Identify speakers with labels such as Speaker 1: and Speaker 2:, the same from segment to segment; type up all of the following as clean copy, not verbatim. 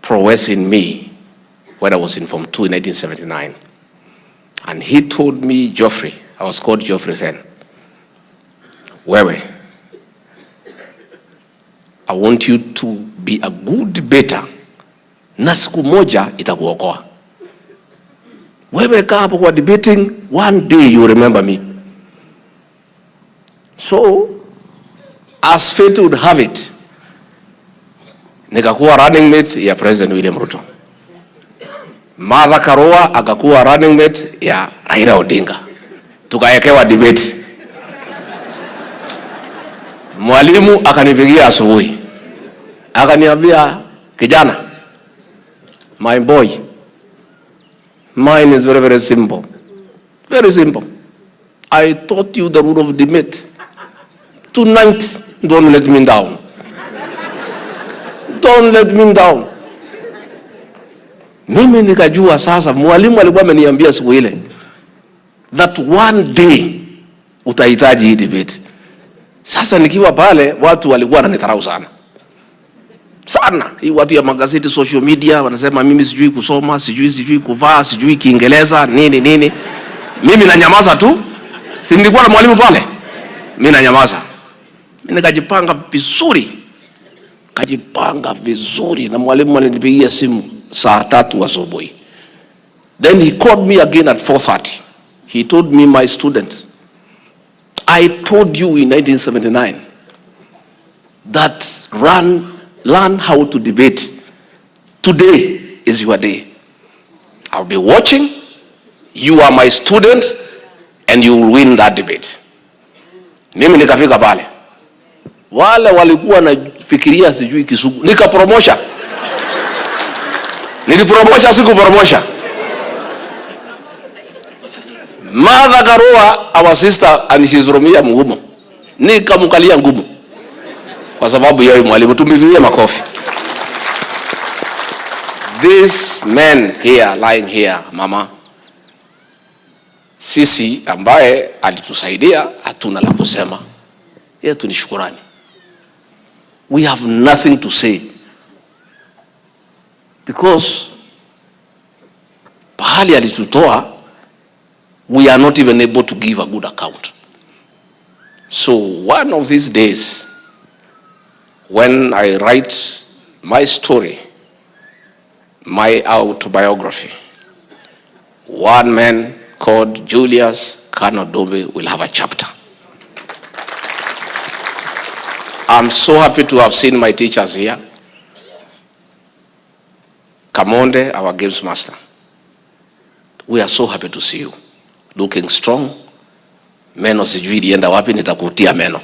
Speaker 1: prowess in me when I was in Form 2 in 1979. And he told me, Geoffrey, I was called Geoffrey then, wewe, I want you to be a good debater, na siku moja itakuokoa. Wewe kaa hapo kwa debating, one day you remember me. So, as fate would have it, nikakuwa running mate ya President William Ruto. Martha Karua akakuwa running mate ya Raila Odinga. Tukaekewa debate. Mwalimu akanipigia asubuhi. Akaniambia, kijana, my boy, mine is very, very simple. Very simple. I taught you the rule of debate. Tonight, don't let me down. Don't let me down. Mimi nikajua sasa, mwalimu alikuwa ameniambia siku ile that one day utahitaji hii debate. Sasa nikiwa pale, watu walikuwa wananidharau sana. Sana. Hii watu ya magazeti, social media, wanasema mimi sijui kusoma, sijui kuvaa, sijui Kiingereza, nini. Mimi nanyamaza tu. Si nilikuwa na mwalimu pale? Mimi nanyamaza. Mimi nikajipanga vizuri. Na mwalimu alinipigia simu saa 3 asubuhi. Then he called me again at 4:30. He told me, my student, I told you in 1979 that learn how to debate. Today is your day. I'll be watching. You are my student and you will win that debate. Mimi nikafika pale. Wale walikuwa nafikiria sijui Kisugu. Nikapromosha. Nilipromosha siku promosha. Martha Karua, our sister, and she's from here Ngumu. Nikamkalia ngumu. Kwa sababu yeye mwalimu, tumivilie makofi. This man here, lying here, mama, sisi ambaye alitusaidia hatuna la kusema. Yeye tu ni shukrani. We have nothing to say. Because pahali alitutoa, we are not even able to give a good account. So one of these days, when I write my story, my autobiography, one man called Julius Kanodombe will have a chapter. I'm so happy to have seen my teachers here. Kamonde, our games master. We are so happy to see you. Looking strong. Meno sijui lienda wapi, nitakutia meno.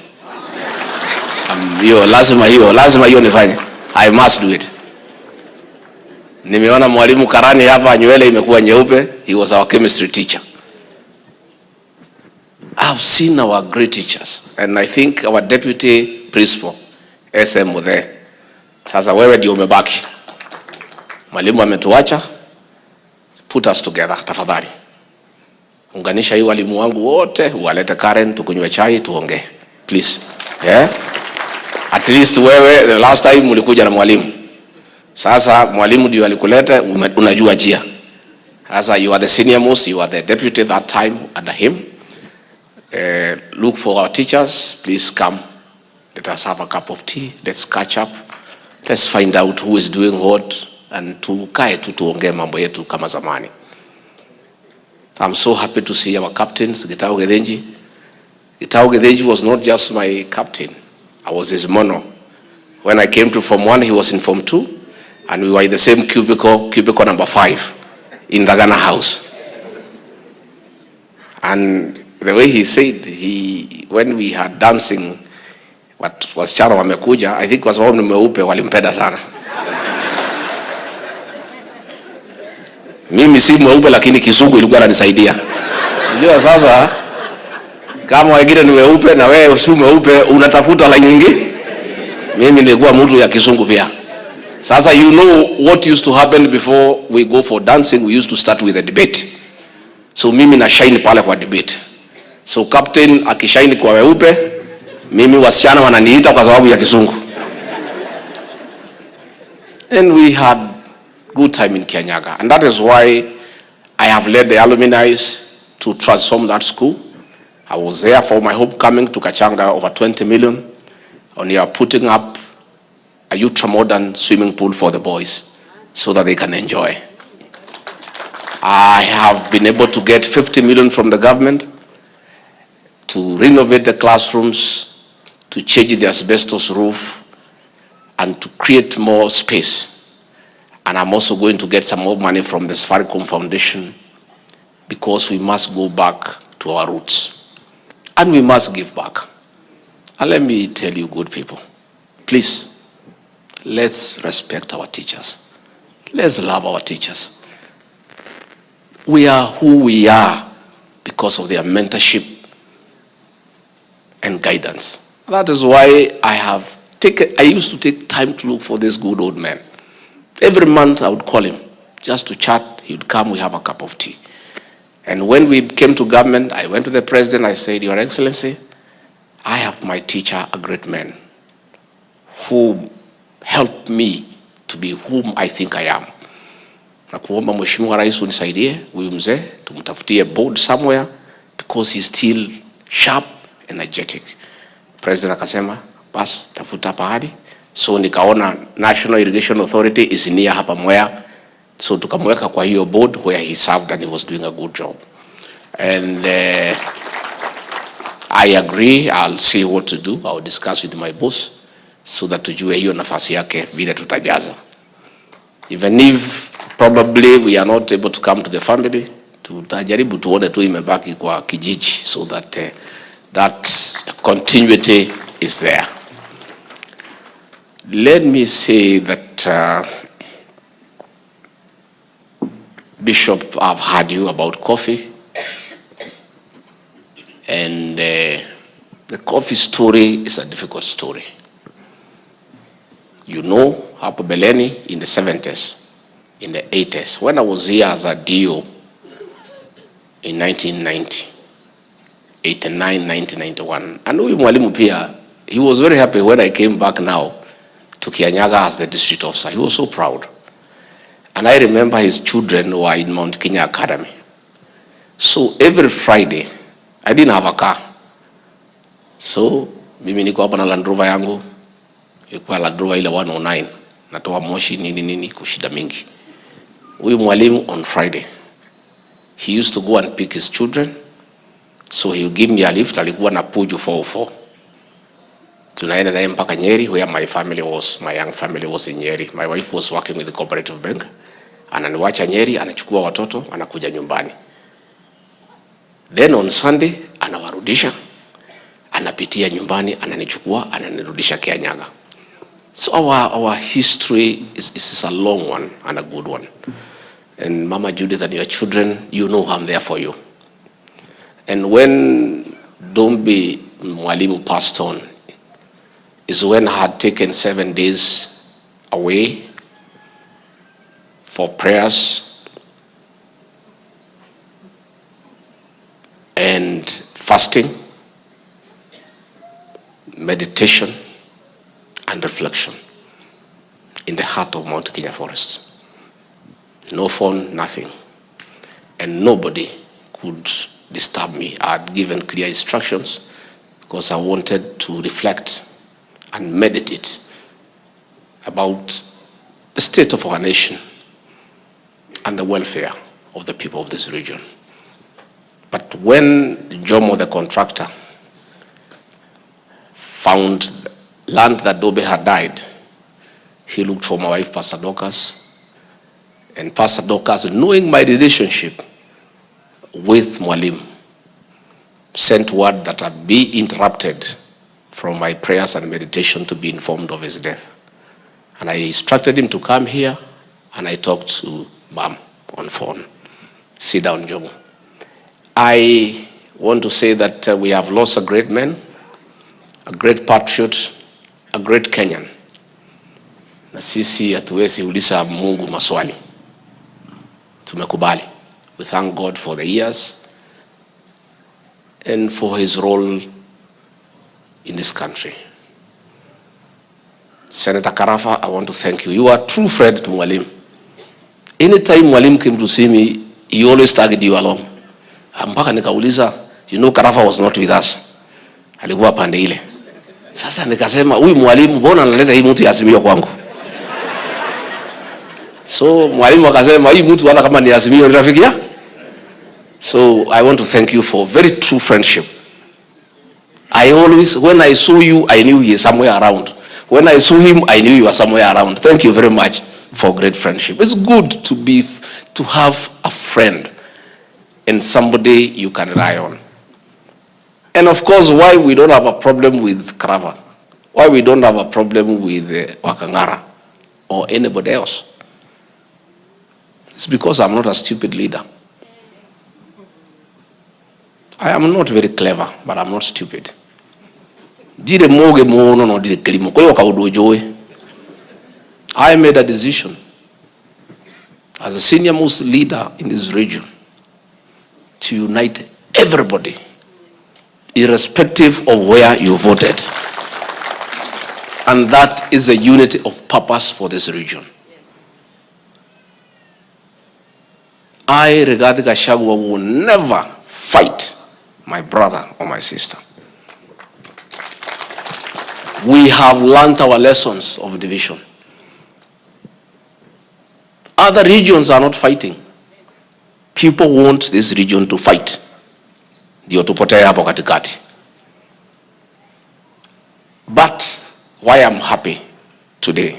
Speaker 1: Lazima hiyo nifanye. I must do it. Nimeona mwalimu Karani hapa, nywele imekuwa nyeupe. He was our chemistry teacher. I've seen our great teachers, and I think our deputy principal, SM Muthe. Sasa wewe ndio umebaki. Mwalimu ametuacha. Put us together, tafadhali. Unganisha hii walimu wangu wote, uwalete Karen, tukunywe chai, tuongee. Please. Yeah? At least wewe, the last time ulikuja na mwalimu. Sasa mwalimu ndio alikuleta, unajua njia. Sasa you are the senior most, you are the deputy that time under him. Look for our teachers, please come. Let us have a cup of tea, let's catch up. Let's find out who is doing what, and tukae tuongee mambo yetu kama zamani. I'm so happy to see our captains, Gitau Gethenji. Gitau Gethenji was not just my captain, I was his mono. When I came to Form 1, he was in Form 2, and we were in the same cubicle number 5, in the Ghana house. And the way he said, when we had dancing, what was Charo wamekuja, I think kwa sababu nimeupe walimpenda sana. Mimi si mweupe lakini Kizungu ilikuwa inanisaidia. Unajua sasa kama wengine ni weupe na wewe si mweupe unatafuta line nyingi. Mimi nilikuwa mtu ya Kizungu pia. Sasa you know what used to happen before we go for dancing, we used to start with a debate. So mimi na shine pale kwa debate. So captain akishine kwa weupe, mimi wasichana wananiita kwa sababu ya Kizungu. And we had good time in Kianyaga. And that is why I have led the alumni to transform that school. I was there for my homecoming to Kachanga, over 20 million. And we are putting up a ultra-modern swimming pool for the boys so that they can enjoy. I have been able to get 50 million from the government to renovate the classrooms, to change the asbestos roof, and to create more space. And I'm also going to get some more money from the Safaricom Foundation, because we must go back to our roots. And we must give back. And let me tell you, good people, please, let's respect our teachers. Let's love our teachers. We are who we are because of their mentorship and guidance. That is why I used to take time to look for this good old man. Every month I would call him just to chat. He would come, we have a cup of tea. And when we came to government, I went to the president, I said, Your Excellency, I have my teacher, a great man, who helped me to be whom I think I am. Na kuomba Mheshimiwa Rais unisaidie huyu mzee tumtafutie board somewhere, because he's still sharp, energetic. President akasema, bas tafuta pahali. So nikaona National Irrigation Authority is near hapa Mwea. So tukamweka kwa hiyo board where he served and he was doing a good job. And I agree, I'll see what to do. I'll discuss with my boss so that tujue hiyo nafasi yake vile tutajaza. Even if probably we are not able to come to the family, tutajaribu tuone tu imebaki kwa kijiji so that that continuity is there. Let me say that Bishop, I've heard you about coffee, and the coffee story is a difficult story. You know, Hapo Beleni in the 70s, in the 80s, when I was here as a DO in 1990, 89, 1991, and huyu mwalimu pia, he was very happy when I came back now to Kianyaga as the district officer. He was so proud. And I remember his children were in Mount Kenya Academy. So every Friday, I didn't have a car. So mimi niko hapa na Land Rover yangu, ilikuwa Land Rover ile 109, natoa moshi nini kushida mingi. Huyu mwalimu on Friday, he used to go and pick his children, so he would give me a lift. Alikuwa na Puju 404. Tunaenda naye mpaka Nyeri, where my young family was in Nyeri. My wife was working with the cooperative bank. Ananiwacha Nyeri, anachukua watoto, anakuja nyumbani. Then on Sunday, anawarudisha, anapitia nyumbani, ananichukua, ananirudisha Kianyaga. So our history is a long one and a good one. And Mama Judith and your children, you know I'm there for you. And when Dombi Mwalimu passed on, is when I had taken 7 days away for prayers and fasting, meditation, and reflection in the heart of Mount Kenya Forest. No phone, nothing. And nobody could disturb me. I had given clear instructions because I wanted to reflect and meditate about the state of our nation and the welfare of the people of this region. But when Jomo, the contractor, found land that Dobe had died, he looked for my wife, Pastor Dorcas, and Pastor Dorcas, knowing my relationship with Mwalimu, sent word that I'd be interrupted from my prayers and meditation to be informed of his death. And I instructed him to come here, and I talked to Mom on phone. Sit down, Jomo. I want to say that we have lost a great man, a great patriot, a great Kenyan. Na sisi hatuwezi uliza Mungu maswali. Tumekubali. We thank God for the years and for his role in this country. Senator Karafa, I want to thank you. You are a true friend to Mwalimu. Anytime Mwalimu came to see me, he always tagged you along. Mpaka nikauliza, you know Karafa was not with us. Alikuwa pande ile. Sasa nikasema, huyu Mwalimu mbona analeta hii mtu ya Azimio kwangu? So Mwalimu akasema, hii mtu wala kama ni Azimio ni rafiki ya? So I want to thank you for very true friendship. I always, when I saw you, I knew you were somewhere around. When I saw him, I knew you were somewhere around. Thank you very much for great friendship. It's good to have a friend and somebody you can rely on. And of course, why we don't have a problem with Karava, why we don't have a problem with Wakangara or anybody else, it's because I'm not a stupid leader. I am not very clever, but I'm not stupid. I made a decision as a senior most leader in this region to unite everybody, irrespective of where you voted. And that is a unity of purpose for this region. Yes. I, Rigathi Gachagua, will never fight my brother or my sister. We have learned our lessons of division. Other regions are not fighting. People want this region to fight. Ndio tupotee hapo katikati. But why I'm happy today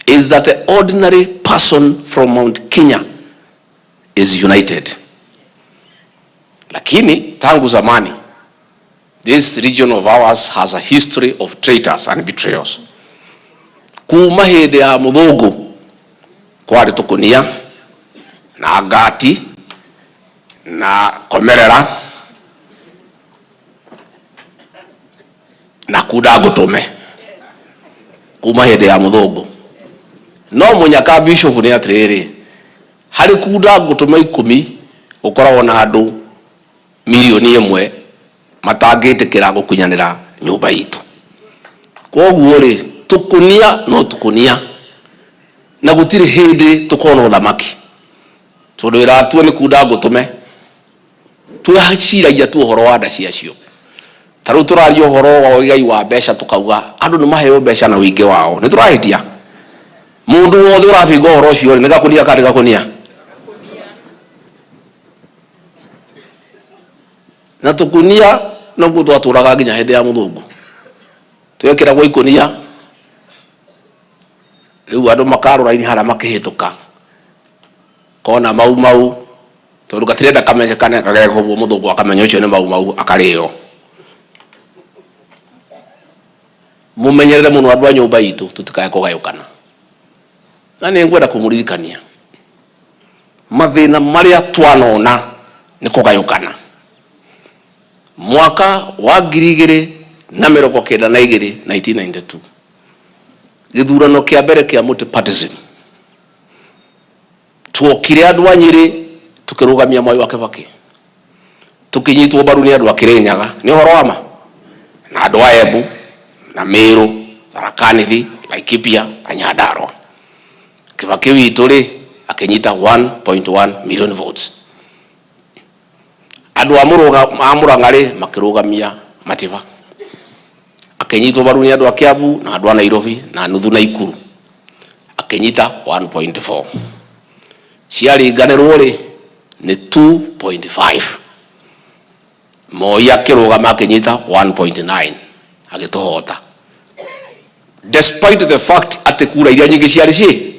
Speaker 1: is that the ordinary person from Mount Kenya is united. Lakini tangu zamani, this region of ours has a history of traitors and betrayals. Kuma hede ya Mudhogo kwari tukunia na Agati na Komerera na Kudagutume. Kuma hede ya Mudhogo no munyaka bishop ni atiriri hari Kudagutume 10 ukoragwo na andu milioni 1 matagitikira gukunyanira nyumba itu. Koguo ri tukunia no tukunia na gutiri hindi tukona uthamaki tondu iratue ni Kudagutume twihaciragia tu horo wa ndacia cio. Taru turario horo wa igai wa besha tukauga andu ni maheo besha na wingi wao ni turahitia mundu wothe urabinga horo cio ni gakunia kandi gakunia na tukunia no gutu aturaga nginya hindi ya Muthungu twekira gwa ikunia riu andu makarura ini hara makihituka kona mau tondu gatirenda kamenyekane kagego Muthungu akamenya ucio ni mau akario. Mumenyerere muno andu a nyumba itu tutikae kugayukana. Na ni ngwenda kumuririkania mathina maria twanona ni kugayukana. Mwaka wa 2022 1992 githurano kia mbere kia multipartyism tuokire andu a Nyeri tukirugamia Mwai wa Kibaki tukinyitwo mbaru ni andu a Kirinyaga ni horo wama na andu a Embu na Meru Tharaka-Nithi Laikipia na Nyandarua. Kibaki witu ri akinyita 1.1 million votes. Andu a Murang'a ri makirugamia Matiba akinyitwo mbaru ni andu a Kiambu na andu a Nairobi na nuthu na Ikuru akinyita 1.4. Ciaringanirwo ri ni 2.5. Moi akirugama akinyita 1.9 agituhota, despite the fact ati kura iria nyingi ciari ci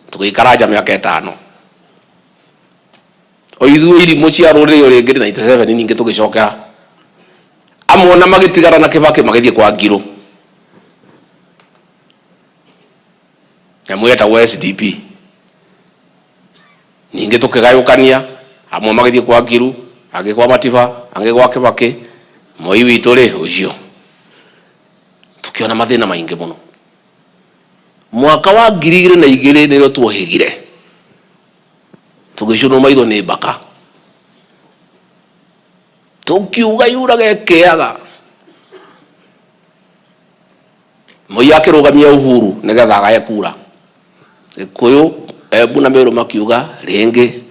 Speaker 1: tukikaraja miaka 5 oithu iri mucia ruriri uri ngiri 97 ningi tugicokera amona magitigara na Kibaki magithie kwa Ngiru nyamweta SDP ningi tukigayukania amwe magithie kwa Ngiru agi kwa Matiba angi kwa Kibaki Moi witu ri ucio tukiona mathina maingi muno. Mwaka wa 2002 nirio twohigire tugicunwo maitho ni mbaka tukiuga yuraga ekeaga Moi akirugamia Uhuru nigetha agae kura Kikuyu buna mero makiuga renge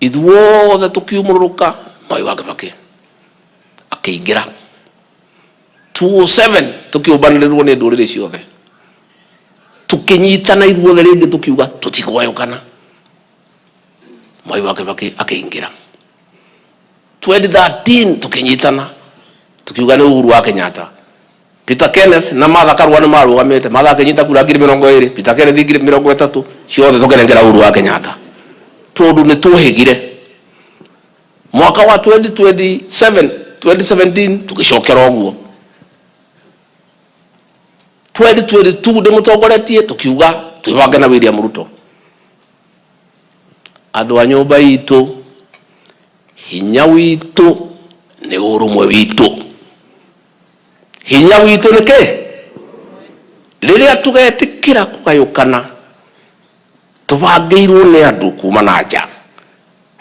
Speaker 1: ithuothe tukiumururuka Mwai wa Kibaki akiingira 207 tukiumbanĩrĩrwo nĩ ndũrĩrĩ ciothe tukinyitana ithuothe rĩngĩ tukiuga tutigwayũkana Mwai wa Kibaki akiingira 2013 tukinyitana tukiuga nĩ Uhuru wa Kenyatta Peter Kenneth na Martha Karua nĩ marũgamĩte Martha akinyita kura 20,000 Peter Kenneth 30,000 ciothe tukenengera Uhuru wa Kenyatta tondũ nĩ twehĩgire mwaka wa 2017 tukicokera ũguo 2022 ndĩmũtongoretie tukiuga twĩbange na William Ruto andũ a nyũmba itũ hinya witũ nĩ ũrũmwe witũ hinya witũ nĩ kĩ rĩrĩa tũgetĩkĩra kũgayũkana tũbangĩirwo nĩ andũ kuma na nja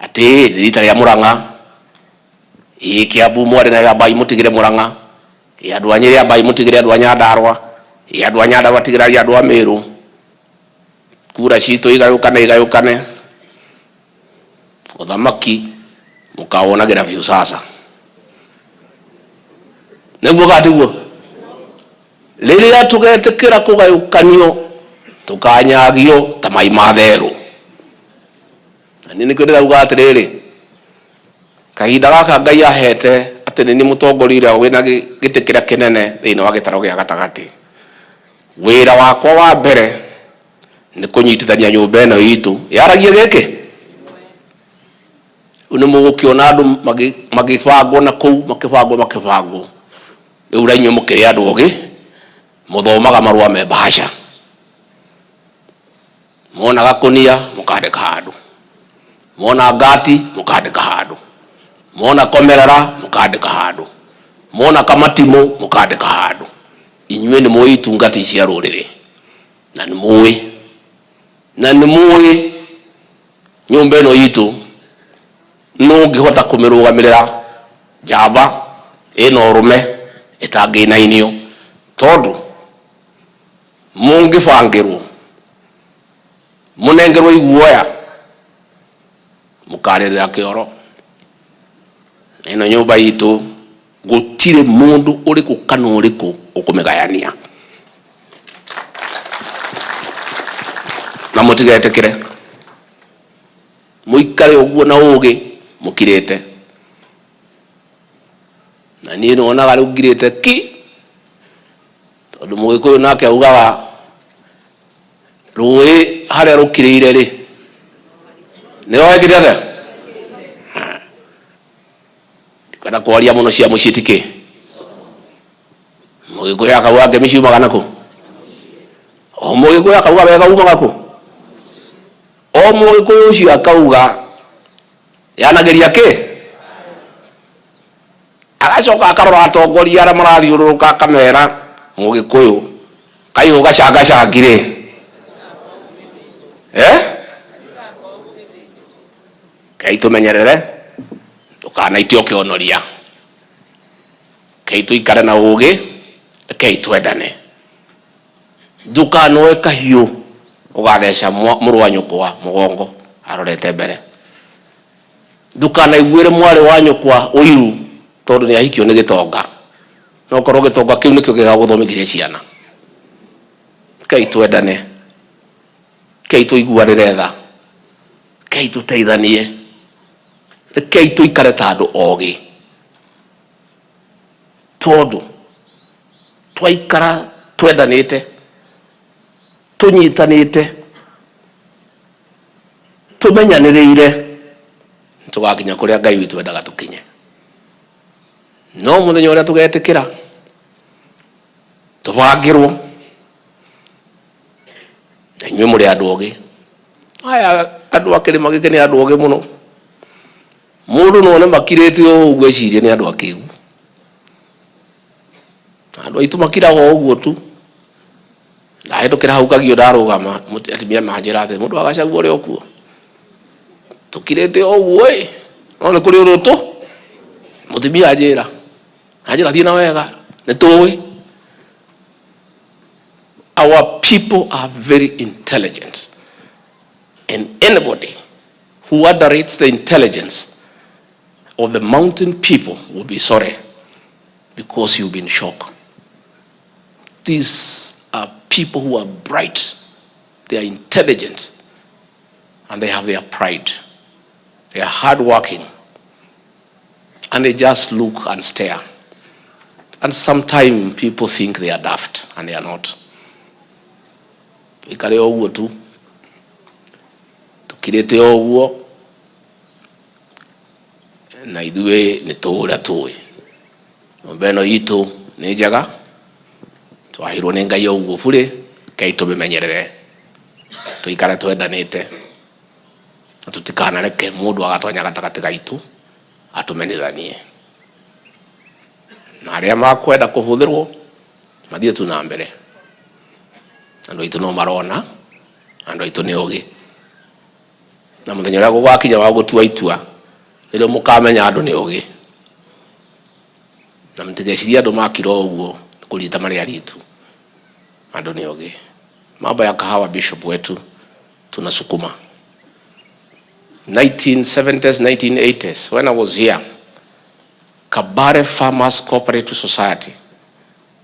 Speaker 1: atĩ rita rĩa Murang'a Kiambu mwari na Abai mutigire Murang'a andũ a Nyeri Abai mutigire andũ a Nyandarua andũ a Nyandarua batigire andũ a Meru kura citũ igayũkane uthamaki mukawonagĩra biũ sasa nĩguo gatiguo rĩrĩa tũgetĩkĩra kũgayũkanio tukanyagio ta mai matherũ na nĩ nĩkĩo ndĩrauga atĩrĩrĩ kahinda gaka Ngai ahete atĩ nĩ mũtongoria wĩna gĩtĩ kĩrĩa kĩnene thĩinĩ wa gĩtaro gĩa gatagatĩ wĩra wakwa wa mbere nĩ kũnyitithania nyũmba ĩno itũ yaragia gĩkĩ nĩ mũgũkĩona andũ magĩbangwo na kũu makĩbangwo rĩu ra inyuĩ mũkĩrĩ andũ ogĩ mũthomaga marũa me bahasha mona gakũnia mũkandĩka handũ mona ngati mũkandĩka handũ mona komerera mũkandĩka handũ mona kamatimu mũkandĩka handũ inyuĩ nĩ mũĩ itungati cia rũrĩrĩ na nĩ mũĩ nyũmba ĩno itũ no ngĩhota kũmĩrũgamĩrĩra njamba ĩna ũrũme ĩtangĩinainio tondũ mũngĩbangĩrwo mũnengerwo iguoya mũkarĩrĩra kĩoro ĩno nyũmba itũ gũtirĩ mũndũ ũrĩkũ kana ũrĩkũ ũkũmĩgayania na mũtigetĩkĩre mũikare ũguo na ũgĩ mũkirĩte na niĩ nĩwonaga rĩu ngirĩte ki tondũ Mũgĩkũyũ nake augaga rũĩ harĩa rũkirĩire rĩ nĩroekire atĩa kana kwaria mũno cia mũciĩ tikĩ Mũgĩkũyũ akauga ngemi ciumaga nakũ o Mũgĩkũyũ akauga wega umaga kũ o Mũgĩkũyũ ũcio akauga yanagĩria kĩ agacoka akarora atongoria arĩa marathiũrũrũka akamera Mũgĩkũyũ kaihũ gacangacangire Kei tũmenyerere ndũkanaitio kĩonoria kei tũikare na ũgĩ kei twendane ndũkanoe kahiũ ũgatheca mũrũ wa nyũkwa mũgongo arorete mbere ndũkanaiguĩre mwarĩ wa nyũkwa ũiru tondũ nĩ ahikio nĩ gĩtonga no korwo gĩtonga kĩu nĩkĩo gĩgagũthomithia ciana kei twendane kei tũiguanĩre tha kei tũteithanie kei tũikare ta andũ ogĩ tondũ twaikara twendanĩte tũnyitanĩte tũmenyanĩrĩire tũgakinya kũrĩa Ngai witũ endaga tũkinye no mũthenya ũrĩa tũgetĩkĩra tũbangĩrwo na inyuĩ mũrĩ andũ ogĩ aya andũ a kĩrĩma gĩkĩ nĩ andũ ogĩ mũno mũndũ none makirĩte ũguo ecirie nĩ andũ akĩgu andũ aitũ makiraga ũguo tu ndahĩtũkĩra hau Kagio ndarũgama atimia manjĩra atĩ mũndũ agacagua ũrĩa ũkuo tũkirĩte ũguo no nĩ kũrĩ ũrũtũ mũtimia anjĩra thiĩ na wega nĩ tũĩ our people are very intelligent And anybody who underrates the intelligence of the mountain people will be sorry, because you've been shocked. These are people who are bright, they are intelligent, and they have their pride. They are hardworking, and they just look and stare. And sometimes people think they are daft, and they are not. Ikare oguo tu, tukirete oguo, na idue ni tuura tui. Mbeno itu ni jaga, twahirwo ni Ngai oguo bure, Ngai tubimenyerere. Tuikare twendanite, na tutikanareke mundu agatwanya gatagati gaitu atumenithanie. Na aria makwenda kuhuthirwo mathie tu na mbere. Andu aitu no marona, andu aitu ni ugi. Na muthenya uria gugakinya wa gutua itua, nirio mukamenya andu ni ugi. Na mtigeciria andu makira uguo kurita maria ritu. Andu ni ugi. Mambo ya kahawa bishop wetu tunasukuma. 1970s, 1980s, when I was here, Kabare Farmers Cooperative Society,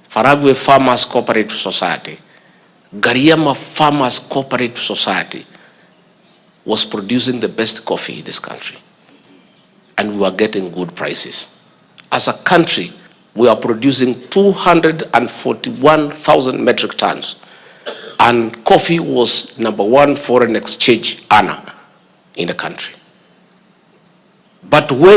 Speaker 1: Faragwe Farmers Cooperative Society, Gariama Farmers Cooperative Society was producing the best coffee in this country. And we were getting good prices. As a country, we are producing 241,000 metric tons. And coffee was #1 foreign exchange earner in the country. But when